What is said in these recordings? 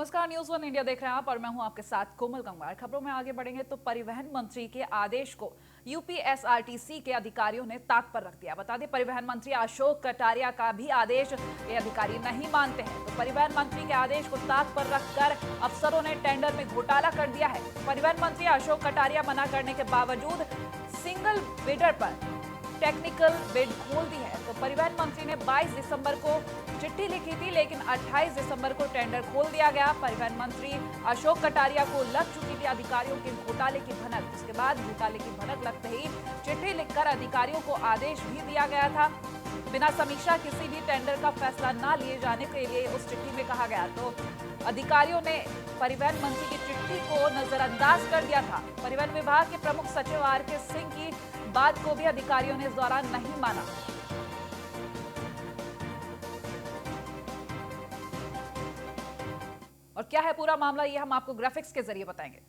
नमस्कार, news one India देख रहे हैं आप और मैं हूं आपके साथ कोमल गंगवार। खबरों में आगे बढ़ेंगे तो परिवहन मंत्री के आदेश को यूपीएसआरटीसी के अधिकारियों ने ताक पर रख दिया। बता दें, परिवहन मंत्री अशोक कटारिया का भी आदेश ये अधिकारी नहीं मानते हैं, तो परिवहन मंत्री के आदेश को ताक पर रखकर अफसरों ने टेंडर में घोटाला कर दिया है। परिवहन मंत्री अशोक कटारिया मना करने के बावजूद सिंगल बिडर पर टेक्निकल बिड खोल दी है। तो परिवहन मंत्री ने 22 दिसंबर को चिट्ठी लिखी थी, लेकिन 28 दिसंबर को टेंडर खोल दिया गया। परिवहन मंत्री अशोक कटारिया को लग चुकी थी अधिकारियों के घोटाले की भनक। इसके बाद घोटाले की भनक लगते ही चिट्ठी लिखकर अधिकारियों को आदेश भी दिया गया था। बिना समीक्षा किसी भी टेंडर का फैसला न लिए जाने के लिए उस चिट्ठी में कहा गया। तो अधिकारियों ने परिवहन मंत्री की चिट्ठी को नजरअंदाज कर दिया था। परिवहन विभाग के प्रमुख सचिव आर.के. सिंह की बात को भी अधिकारियों ने इस दौरान नहीं माना। और क्या है पूरा मामला, ये हम आपको ग्राफिक्स के जरिए बताएंगे।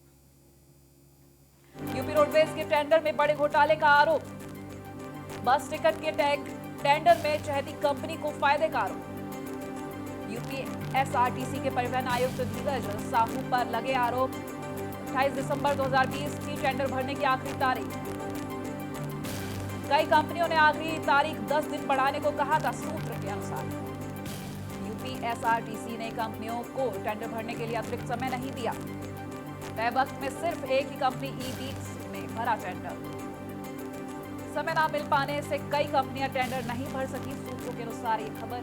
यूपी रोडवेज के टेंडर में बड़े घोटाले का आरोप। बस टिकट के टेंडर में चहेती कंपनी को फायदे का आरोप। यूपीएसआरटीसी के परिवहन आयुक्त धीरज साहू पर लगे आरोप। 28 दिसंबर 2020 थी टेंडर भरने की आखिरी तारीख। कई कंपनियों ने आखिरी तारीख 10 दिन बढ़ाने को कहा था। सूत्र के अनुसार यूपीएसआरटीसी ने कंपनियों को टेंडर भरने के लिए अतिरिक्त समय नहीं दिया। तय वक्त में सिर्फ एक ही कंपनी ई-बीक्स में भरा टेंडर। समय न मिल पाने से कई कंपनियां टेंडर नहीं भर सकी। सूत्रों के अनुसार ये खबर।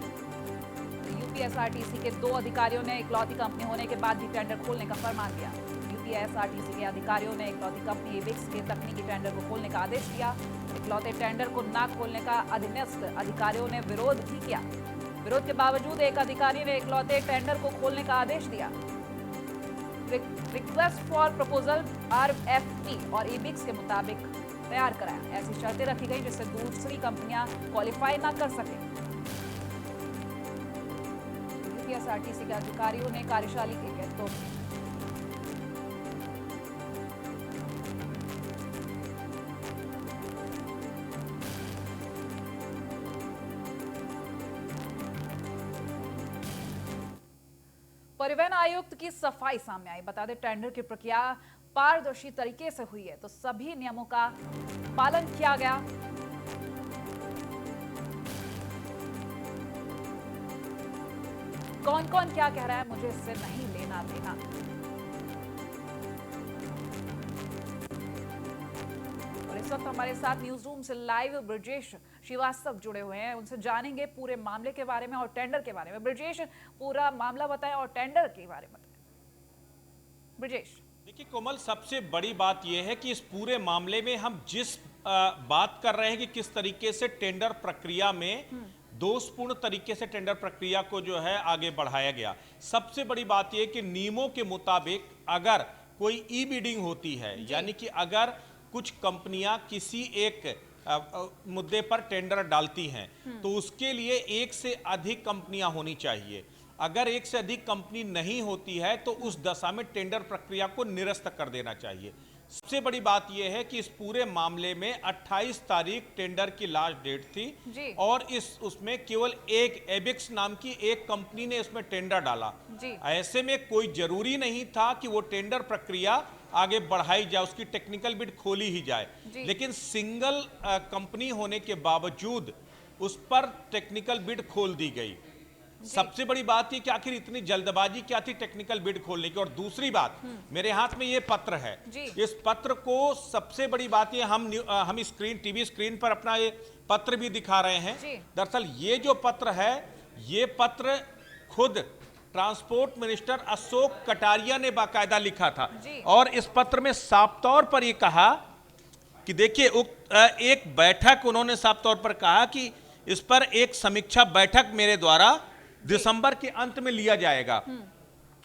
यूपीएसआरटीसी के 2 अधिकारियों ने इकलौती कंपनी होने के बाद भी टेंडर खोलने का फरमान दिया। यूपीएसआरटीसी के अधिकारियों ने इकलौती कंपनी ई-बीक्स के तकनीकी टेंडर को खोलने का आदेश दिया। इकलौते टेंडर को न खोलने का अधीनस्थ अधिकारियों ने विरोध भी किया। विरोध के बावजूद एक अधिकारी ने इकलौते टेंडर को खोलने का आदेश दिया। रिक्वेस्ट फॉर प्रपोजल आरएफपी और ई-बीक्स के मुताबिक तैयार कराया। ऐसी शर्तें रखी गई जिससे दूसरी कंपनियां क्वालिफाई ना कर सके। यूपीएसआरटीसी के अधिकारियों ने कार्यशाला की तो परिवहन आयुक्त की सफाई सामने आई। बता दें, टेंडर की प्रक्रिया पारदर्शी तरीके से हुई है, तो सभी नियमों का पालन किया गया। कौन कौन क्या कह रहा है, मुझे इससे नहीं लेना देना। और इस वक्त हमारे साथ न्यूज रूम से लाइव ब्रजेश श्रीवास्तव जुड़े हुए हैं। उनसे जानेंगे पूरे मामले के बारे में और टेंडर के बारे में। ब्रजेश, पूरा मामला बताएं और टेंडर के बारे में बताएं। ब्रजेश। देखिए कोमल, सबसे बड़ी बात यह है कि इस पूरे मामले में हम जिस बात कर रहे हैं कि किस तरीके से टेंडर प्रक्रिया में दोषपूर्ण तरीके से टेंडर प्रक्रिया को जो है आगे बढ़ाया गया। सबसे बड़ी बात यह कि नियमों के मुताबिक अगर कोई ई बिडिंग होती है, यानी कि अगर कुछ कंपनियां किसी एक मुद्दे पर टेंडर डालती हैं तो उसके लिए एक से अधिक कंपनियां होनी चाहिए। अगर एक से अधिक कंपनी नहीं होती है तो उस दशा में टेंडर प्रक्रिया को निरस्त कर देना चाहिए। सबसे बड़ी बात यह है कि इस पूरे मामले में 28 तारीख टेंडर की लास्ट डेट थी और उसमें केवल एक एबिक्स नाम की एक कंपनी ने इसमें टेंडर डाला। ऐसे में कोई जरूरी नहीं था कि वो टेंडर प्रक्रिया आगे बढ़ाई जाए, उसकी टेक्निकल बिड खोली ही जाए, लेकिन सिंगल कंपनी होने के बावजूद उस पर टेक्निकल बिड खोल दी गई। सबसे बड़ी बात ये कि आखिर इतनी जल्दबाजी क्या थी टेक्निकल बिड खोलने की। और दूसरी बात, मेरे हाथ में ये पत्र है। इस पत्र को सबसे बड़ी बात ये हम टीवी स्क्रीन पर अपना ये पत्र भी दिखा रहे हैं। दरअसल ये जो पत्र है, ये पत्र खुद ट्रांसपोर्ट मिनिस्टर अशोक कटारिया ने बाकायदा लिखा था और इस पत्र में साफ तौर पर यह कहा कि देखिए एक बैठक, उन्होंने साफ तौर पर कहा कि इस पर एक समीक्षा बैठक मेरे द्वारा दिसंबर के अंत में लिया जाएगा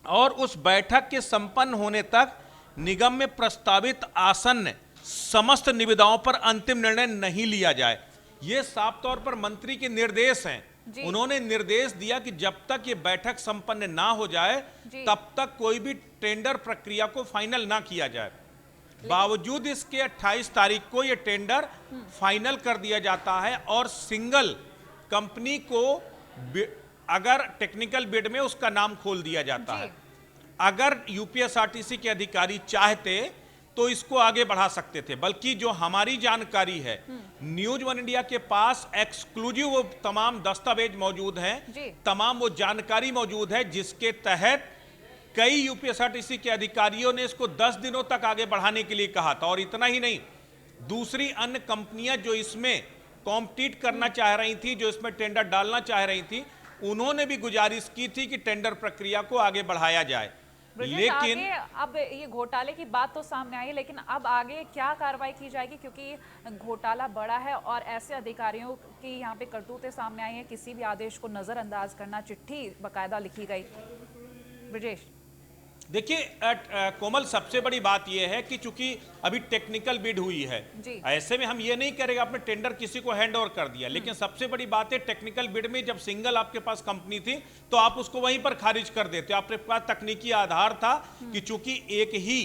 और उस बैठक के संपन्न होने तक निगम में प्रस्तावित आसन्न समस्त निविदाओं पर अंतिम निर्णय नहीं लिया जाए। यह साफ तौर पर मंत्री के निर्देश हैं। उन्होंने निर्देश दिया कि जब तक ये बैठक संपन्न ना हो जाए तब तक कोई भी टेंडर प्रक्रिया को फाइनल ना किया जाए। बावजूद इसके 28 तारीख को ये टेंडर फाइनल कर दिया जाता है और सिंगल कंपनी को अगर टेक्निकल बिड में उसका नाम खोल दिया जाता है। अगर यूपीएसआरटीसी के अधिकारी चाहते तो इसको आगे बढ़ा सकते थे, बल्कि जो हमारी जानकारी है न्यूज वन इंडिया के पास एक्सक्लूसिव वो तमाम दस्तावेज मौजूद हैं, तमाम वो जानकारी मौजूद है जिसके तहत कई यूपीएसआरटीसी के अधिकारियों ने इसको 10 दिनों तक आगे बढ़ाने के लिए कहा था। और इतना ही नहीं, दूसरी अन्य कंपनियां जो इसमें कॉम्पिटिट करना चाह रही थी, जो इसमें टेंडर डालना चाह रही थी, उन्होंने भी गुजारिश की थी कि टेंडर प्रक्रिया को आगे बढ़ाया जाए। लेकिन अब ये घोटाले की बात तो सामने आई है, लेकिन अब आगे क्या कार्रवाई की जाएगी, क्योंकि घोटाला बड़ा है और ऐसे अधिकारियों की यहाँ पे करतूतें सामने आई हैं, किसी भी आदेश को नजरअंदाज करना, चिट्ठी बकायदा लिखी गई। ब्रजेश, देखिए कोमल, सबसे बड़ी बात यह है कि चूंकि अभी टेक्निकल बिड हुई है, ऐसे में हम ये नहीं करेंगे आपने टेंडर किसी को हैंड ओवर कर दिया, लेकिन सबसे बड़ी बात है टेक्निकल बिड में जब सिंगल आपके पास कंपनी थी तो आप उसको वहीं पर खारिज कर देते। आपके पास तकनीकी आधार था कि चूंकि एक ही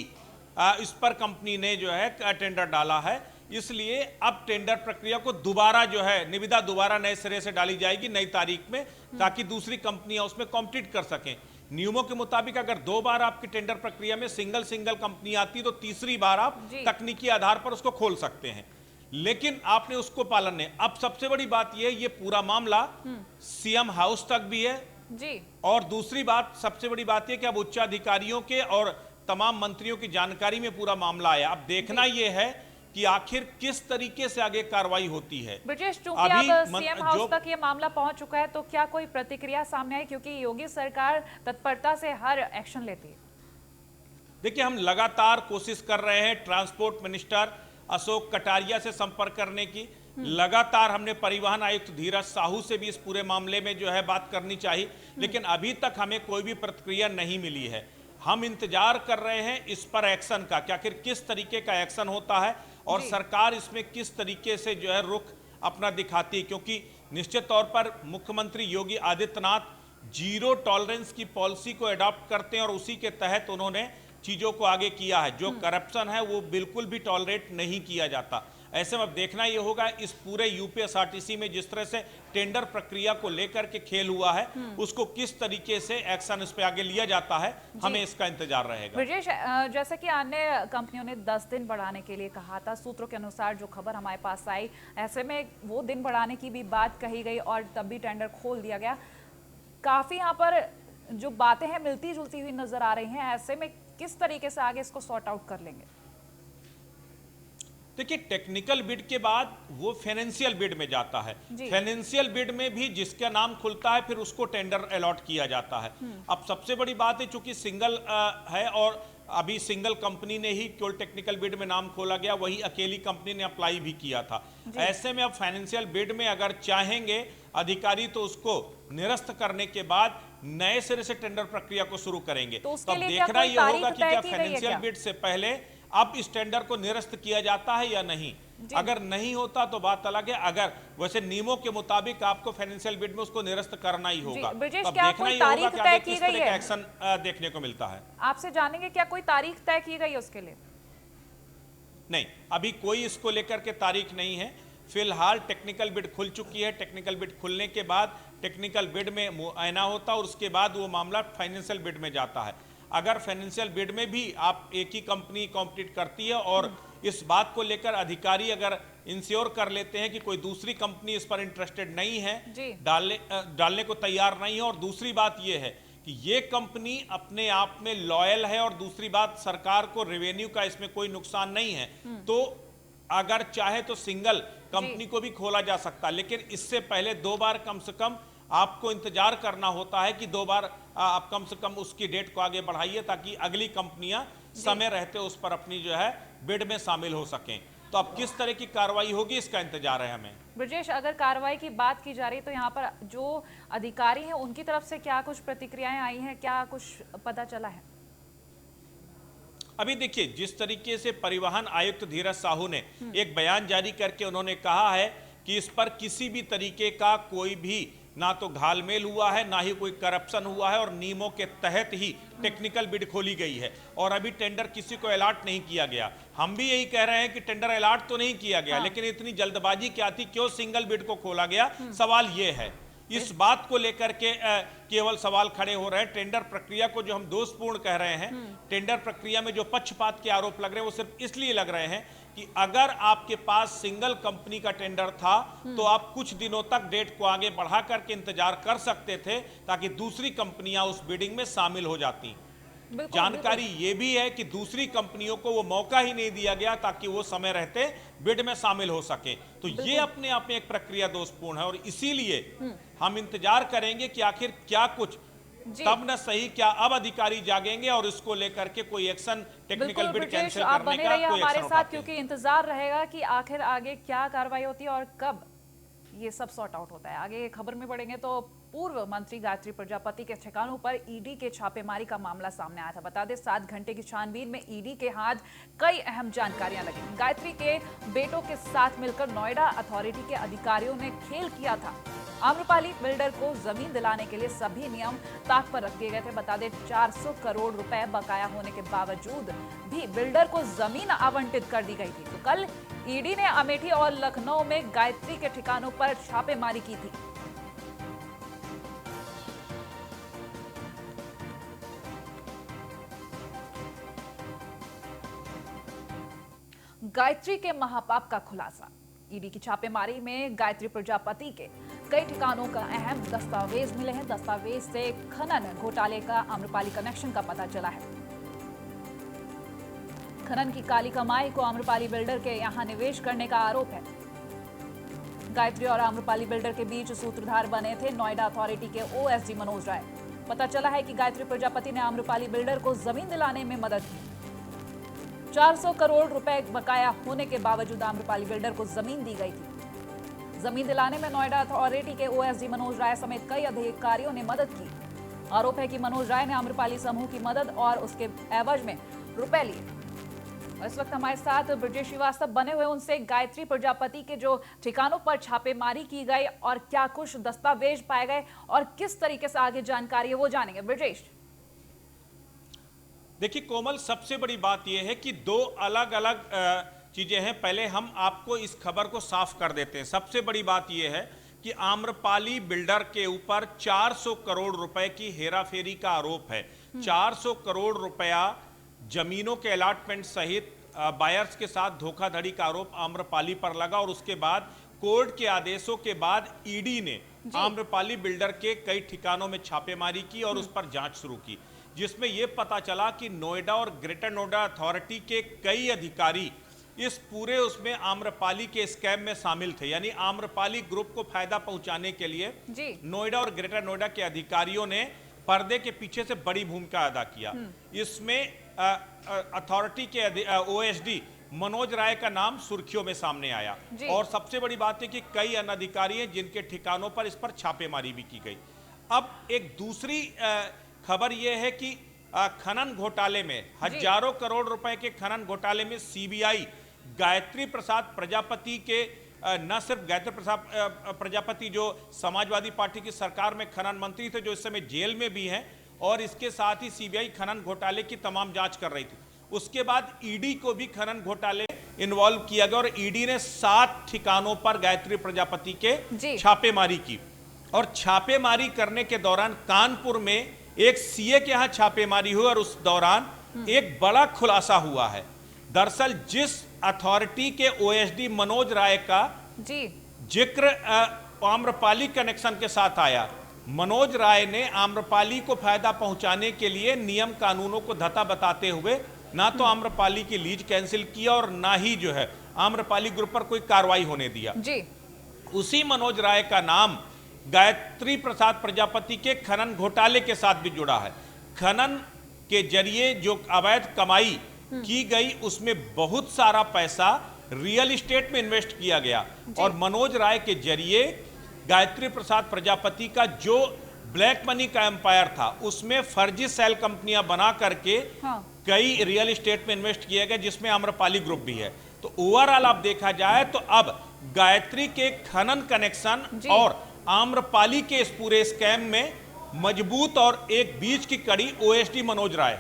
इस पर कंपनी ने जो है टेंडर डाला है, इसलिए अब टेंडर प्रक्रिया को दोबारा जो है निविदा दोबारा नए सिरे से डाली जाएगी नई तारीख में, ताकि दूसरी कंपनियां उसमें कॉम्पिटिट कर सकें। नियमों के मुताबिक अगर 2 बार आपकी टेंडर प्रक्रिया में सिंगल कंपनी आती तो तीसरी बार आप तकनीकी आधार पर उसको खोल सकते हैं, लेकिन आपने उसको पालन नहीं। अब सबसे बड़ी बात यह, ये पूरा मामला सीएम हाउस तक भी है जी। और दूसरी बात, सबसे बड़ी बात यह कि अब उच्च अधिकारियों के और तमाम मंत्रियों की जानकारी में पूरा मामला आया। अब देखना यह है कि आखिर किस तरीके से आगे कार्रवाई होती है। ब्रजेश, चूंकि अब सीएम हाउस तक ये मामला पहुंच चुका है, तो क्या कोई प्रतिक्रिया सामने आई, क्योंकि योगी सरकार तत्परता से हर एक्शन लेती है? देखिए, हम लगातार कोशिश कर रहे हैं ट्रांसपोर्ट मिनिस्टर अशोक कटारिया से संपर्क करने की। लगातार हमने परिवहन आयुक्त धीरज साहू से भी इस पूरे मामले में जो है बात करनी चाहिए, लेकिन अभी तक हमें कोई भी प्रतिक्रिया नहीं मिली है। हम इंतजार कर रहे हैं इस पर एक्शन का, कि आखिर किस तरीके का एक्शन होता है और सरकार इसमें किस तरीके से जो है रुख अपना दिखाती है, क्योंकि निश्चित तौर पर मुख्यमंत्री योगी आदित्यनाथ जीरो टॉलरेंस की पॉलिसी को अडॉप्ट करते हैं और उसी के तहत उन्होंने चीजों को आगे किया है। जो करप्शन है वो बिल्कुल भी टॉलरेट नहीं किया जाता। ऐसे में अब देखना यह होगा इस पूरे यूपीएसआरटीसी में जिस तरह से टेंडर प्रक्रिया को लेकर के खेल हुआ है, उसको किस तरीके से एक्शन इस पे आगे लिया जाता है, हमें इसका इंतजार रहेगा। ब्रजेश, जैसे कि अन्य कंपनियों ने 10 दिन बढ़ाने के लिए कहा था, सूत्रों के अनुसार जो खबर हमारे पास आई, ऐसे में वो दिन बढ़ाने की भी बात कही गई और तब भी टेंडर खोल दिया गया। काफी यहाँ पर जो बातें हैं मिलती जुलती हुई नजर आ रही हैं। ऐसे में किस तरीके से आगे इसको सॉर्ट आउट कर लेंगे? देखिए, टेक्निकल बिड के बाद वो फाइनेंशियल बिड में जाता है। फाइनेंशियल बिड में भी जिसका नाम खुलता है फिर उसको टेंडर अलॉट किया जाता है। अब सबसे बड़ी बात है, चूंकि सिंगल है और अभी सिंगल कंपनी ने ही केवल टेक्निकल बिड में नाम खोला गया, वही अकेली कंपनी ने अप्लाई भी किया था। ऐसे में अब फाइनेंशियल बिड में अगर चाहेंगे अधिकारी तो उसको निरस्त करने के बाद नए सिरे से टेंडर प्रक्रिया को शुरू करेंगे। तो अब देखना यह होगा कि क्या फाइनेंशियल बिड से पहले अब इस टेंडर को निरस्त किया जाता है या नहीं। अगर नहीं होता तो बात अलग है, अगर वैसे नियमों के मुताबिक आपको फाइनेंशियल बिड में उसको निरस्त करना ही होगा। अब देखना ही होगा कि आगे किस तरह का एक्शन देखने को मिलता है। आपसे जानेंगे क्या कोई तारीख तय की गई है उसके लिए? नहीं, अभी कोई इसको लेकर के तारीख नहीं है। फिलहाल टेक्निकल बिड खुल चुकी है। टेक्निकल बिड खुलने के बाद टेक्निकल बिड में मुआयना होता है और उसके बाद वो मामला फाइनेंशियल बिड में जाता है। अगर फाइनेंशियल बिड में भी आप एक ही कंपनी कॉम्पिटिट करती है और इस बात को लेकर अधिकारी अगर इंश्योर कर लेते हैं कि कोई दूसरी कंपनी इस पर इंटरेस्टेड नहीं है, डालने को तैयार नहीं है, और दूसरी बात यह है कि ये कंपनी अपने आप में लॉयल है और दूसरी बात सरकार को रेवेन्यू का इसमें कोई नुकसान नहीं है, तो अगर चाहे तो सिंगल कंपनी को भी खोला जा सकता है। लेकिन इससे पहले 2 बार कम से कम आपको इंतजार करना होता है कि 2 बार आप कम से कम उसकी डेट को आगे बढ़ाइए, ताकि अगली कंपनियां समय रहते उस पर अपनी जो है बिड में शामिल हो सकें। तो अब किस तरह की कार्रवाई होगी इसका इंतजार है हमें। ब्रजेश, अगर कार्रवाई की बात की जा रही है तो यहाँ पर जो अधिकारी हैं उनकी तरफ से क्या कुछ प्रतिक्रियाएं आई हैं, क्या कुछ पता चला है? अभी देखिए, जिस तरीके से परिवहन आयुक्त धीरज साहू ने एक बयान जारी करके उन्होंने कहा है कि इस पर किसी भी तरीके का कोई भी ना तो घालमेल हुआ है, ना ही कोई करप्शन हुआ है, और नियमों के तहत ही टेक्निकल बिड खोली गई है और अभी टेंडर किसी को अलॉट नहीं किया गया। हम भी यही कह रहे हैं कि टेंडर अलॉट तो नहीं किया गया, लेकिन इतनी जल्दबाजी क्या थी, क्यों सिंगल बिड को खोला गया, सवाल यह है। इस बात को लेकर के केवल सवाल खड़े हो रहे हैं। टेंडर प्रक्रिया को जो हम दोषपूर्ण कह रहे हैं, टेंडर प्रक्रिया में जो पक्षपात के आरोप लग रहे हैं वो सिर्फ इसलिए लग रहे हैं कि अगर आपके पास सिंगल कंपनी का टेंडर था तो आप कुछ दिनों तक डेट को आगे बढ़ा करके इंतजार कर सकते थे ताकि दूसरी कंपनियां उस बिडिंग में शामिल हो जाती। जानकारी ये भी है कि दूसरी कंपनियों को वो मौका ही नहीं दिया गया ताकि वो समय रहते बिड में शामिल हो सके। तो ये अपने आप में एक प्रक्रिया दोषपूर्ण है और इसीलिए हम इंतजार करेंगे कि आखिर क्या कुछ तब न सही क्या अब अधिकारी जागेंगे और इसको लेकर के कोई एक्शन, टेक्निकल बिड कैंसिल आप करने बने का रहिए कोई हमारे एक्शन साथ, उठाते हैं। क्योंकि इंतजार रहेगा कि आखिर आगे क्या कार्रवाई होती है और कब ये सब सॉर्ट आउट होता है। आगे खबर में बढ़ेंगे तो पूर्व मंत्री गायत्री प्रजापति के ठिकानों पर ईडी के छापेमारी का मामला सामने आया था। बता दें 7 घंटे की छानबीन में ईडी के हाथ कई अहम जानकारियां लगी। गायत्री के बेटों के साथ मिलकर नोएडा अथॉरिटी के अधिकारियों ने खेल किया था। आम्रपाली बिल्डर को जमीन दिलाने के लिए सभी नियम ताक पर रख दिए गए थे। बता दें 400 करोड़ रुपए बकाया होने के बावजूद भी बिल्डर को जमीन आवंटित कर दी गई थी। तो कल ईडी ने अमेठी और लखनऊ में गायत्री के ठिकानों पर छापेमारी की थी। गायत्री के महापाप का खुलासा। ईडी की छापेमारी में गायत्री प्रजापति के कई ठिकानों का अहम दस्तावेज मिले हैं। दस्तावेज से खनन घोटाले का आम्रपाली कनेक्शन का पता चला है। खनन की काली कमाई को आम्रपाली बिल्डर के यहां निवेश करने का आरोप है। गायत्री और आम्रपाली बिल्डर के बीच सूत्रधार बने थे नोएडा अथॉरिटी के ओएसडी मनोज राय। पता चला है कि गायत्री प्रजापति ने आम्रपाली बिल्डर को जमीन दिलाने में मदद की। 400 करोड़ रुपए बकाया होने के बावजूद आम्रपाली बिल्डर को जमीन दी गई थी। जमीन दिलाने में नोएडा अथॉरिटी के ओएसडी मनोज राय समेत कई अधिकारियों ने मदद की। आरोप है कि मनोज राय ने आम्रपाली समूह की मदद और उसके एवज में रुपए लिए। इस वक्त हमारे साथ ब्रजेश श्रीवास्तव बने हुए, उनसे गायत्री प्रजापति के जो ठिकानों पर छापेमारी की गई और क्या कुछ दस्तावेज पाए गए और किस तरीके से आगे जानकारी है वो जानेंगे। ब्रजेश। देखिए कोमल, सबसे बड़ी बात यह है कि दो अलग अलग चीजें हैं। पहले हम आपको इस खबर को साफ कर देते हैं। सबसे बड़ी बात यह है कि आम्रपाली बिल्डर के ऊपर 400 करोड़ रुपए की हेराफेरी का आरोप है। 400 करोड़ रुपया जमीनों के अलॉटमेंट सहित बायर्स के साथ धोखाधड़ी का आरोप आम्रपाली पर लगा और उसके बाद कोर्ट के आदेशों के बाद ईडी ने आम्रपाली बिल्डर के कई ठिकानों में छापेमारी की और उस पर जांच शुरू की, जिसमें यह पता चला कि नोएडा और ग्रेटर नोएडा अथॉरिटी के कई अधिकारी इस पूरे उसमें आम्रपाली के स्कैम में शामिल थे। यानी आम्रपाली ग्रुप को फायदा पहुंचाने के लिए नोएडा और ग्रेटर नोएडा के अधिकारियों ने पर्दे के पीछे से बड़ी भूमिका अदा किया। इसमें अथॉरिटी के ओएसडी मनोज राय का नाम सुर्खियों में सामने आया और सबसे बड़ी बात है कि कई अन्य अधिकारी हैं जिनके ठिकानों पर इस पर छापेमारी भी की गई। अब एक दूसरी खबर यह है कि खनन घोटाले में हजारों करोड़ रुपए के खनन घोटाले में सीबीआई गायत्री प्रसाद प्रजापति के न सिर्फ गायत्री प्रसाद प्रजापति जो समाजवादी पार्टी की सरकार में खनन मंत्री थे, जो इस समय जेल में भी हैं, और इसके साथ ही सीबीआई खनन घोटाले की तमाम जांच कर रही थी। उसके बाद ईडी को भी खनन घोटाले इन्वॉल्व किया गया और ईडी ने 7 ठिकानों पर गायत्री प्रजापति के छापेमारी की। और छापेमारी करने के दौरान कानपुर में एक सीए के यहां छापेमारी हुई और उस दौरान एक बड़ा खुलासा हुआ है। दरअसल जिस अथॉरिटी के ओएसडी मनोज राय का जिक्र आम्रपाली कनेक्शन के साथ आया, मनोज राय ने आम्रपाली को फायदा पहुंचाने के लिए नियम कानूनों को धता बताते हुए ना तो आम्रपाली की लीज कैंसिल किया और ना ही जो है आम्रपाली ग्रुप पर कोई कार्रवाई होने दिया। उसी मनोज राय का नाम गायत्री प्रसाद प्रजापति के खनन घोटाले के साथ भी जुड़ा है। खनन के जरिए जो अवैध कमाई की गई उसमें बहुत सारा पैसा रियल एस्टेट में इन्वेस्ट किया गया और मनोज राय के जरिए गायत्री प्रसाद प्रजापति का जो ब्लैक मनी का एम्पायर था उसमें फर्जी सेल कंपनियां बना करके कई रियल एस्टेट में इन्वेस्ट किया गया, जिसमें आम्रपाली ग्रुप भी है। तो ओवरऑल आप देखा जाए तो अब गायत्री के खनन कनेक्शन और आम्रपाली के इस पूरे स्कैम में मजबूत और एक बीच की कड़ी ओएसडी मनोज राय।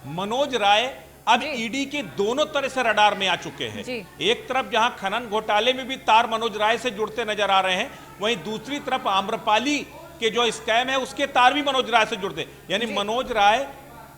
मनोज राय अब जी। ईडी के दोनों तरह से रडार में आ चुके हैं। जी। एक तरफ जहां खनन घोटाले में भी तार मनोज राय से जुड़ते नजर आ रहे हैं, वहीं दूसरी तरफ आम्रपाली के जो स्कैम है उसके तार भी मनोज राय से जुड़ते, यानी जी। मनोज राय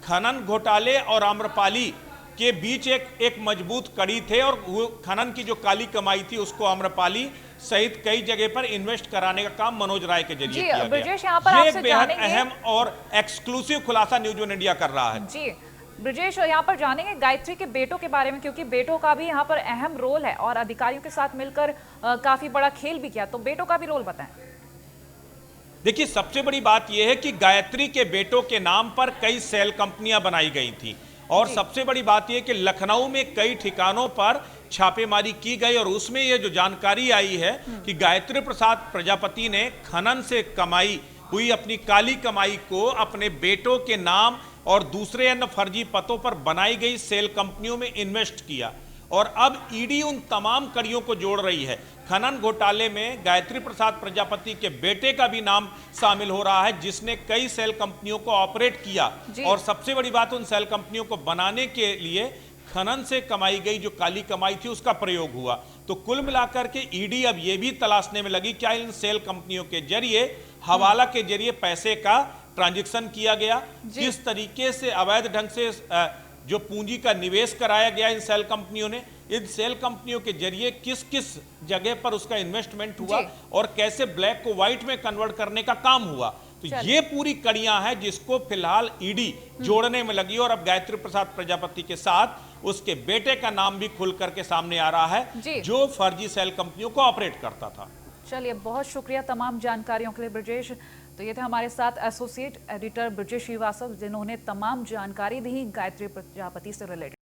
खनन घोटाले और आम्रपाली के बीच एक मजबूत कड़ी थे, और वो खनन की जो काली कमाई थी उसको आम्रपाली सहित कई जगह पर इन्वेस्ट कराने का काम मनोज राय के जरिए जी, किया ब्रजेश, गया। यहाँ पर ये आपसे एक बेहद जानेंगे। अहम और एक्सक्लूसिव खुलासा न्यूज वन इंडिया कर रहा है। जी ब्रजेश, यहाँ पर जानेंगे गायत्री के बेटों के बारे में, क्योंकि बेटों का भी यहाँ पर अहम रोल है और अधिकारियों के साथ मिलकर काफी बड़ा खेल भी किया, तो बेटों का भी रोल बताएं। देखिए, सबसे बड़ी बात यह है कि गायत्री के बेटों के नाम पर कई सेल कंपनियां बनाई गई थी, और सबसे बड़ी बात यह कि लखनऊ में कई ठिकानों पर छापेमारी की गई, और उसमें यह जो जानकारी आई है कि गायत्री प्रसाद प्रजापति ने खनन से कमाई हुई अपनी काली कमाई को अपने बेटों के नाम और दूसरे अन्य फर्जी पतों पर बनाई गई सेल कंपनियों में इन्वेस्ट किया। और अब ईडी उन तमाम कड़ियों को जोड़ रही है। खनन घोटाले में गायत्री प्रसाद प्रजापति के बेटे का भी नाम शामिल हो रहा है, जिसने कई सेल कंपनियों को ऑपरेट किया, और सबसे बड़ी बात, उन सेल कंपनियों को बनाने के लिए खनन से कमाई गई जो काली कमाई थी उसका प्रयोग हुआ। तो कुल मिलाकर के ईडी अब यह भी तलाशने में लगी क्या इन सेल कंपनियों के जरिए, हवाला के जरिए पैसे का ट्रांजैक्शन किया गया, किस तरीके से अवैध ढंग से जो पूंजी का निवेश कराया गया इन सेल कंपनियों ने, इन सेल कंपनियों के जरिए किस किस जगह पर उसका इन्वेस्टमेंट हुआ, और कैसे ब्लैक को व्हाइट में कन्वर्ट करने का काम हुआ। तो ये पूरी कड़ियां हैं जिसको फिलहाल ईडी जोड़ने में लगी, और अब गायत्री प्रसाद प्रजापति के साथ उसके बेटे का नाम भी खुल करके सामने आ रहा है, जो फर्जी सेल कंपनियों को ऑपरेट करता था। चलिए, बहुत शुक्रिया तमाम जानकारियों के लिए ब्रजेश। तो ये थे हमारे साथ एसोसिएट एडिटर ब्रजेश श्रीवास्तव, जिन्होंने तमाम जानकारी दी गायत्री प्रजापति से रिलेटेड।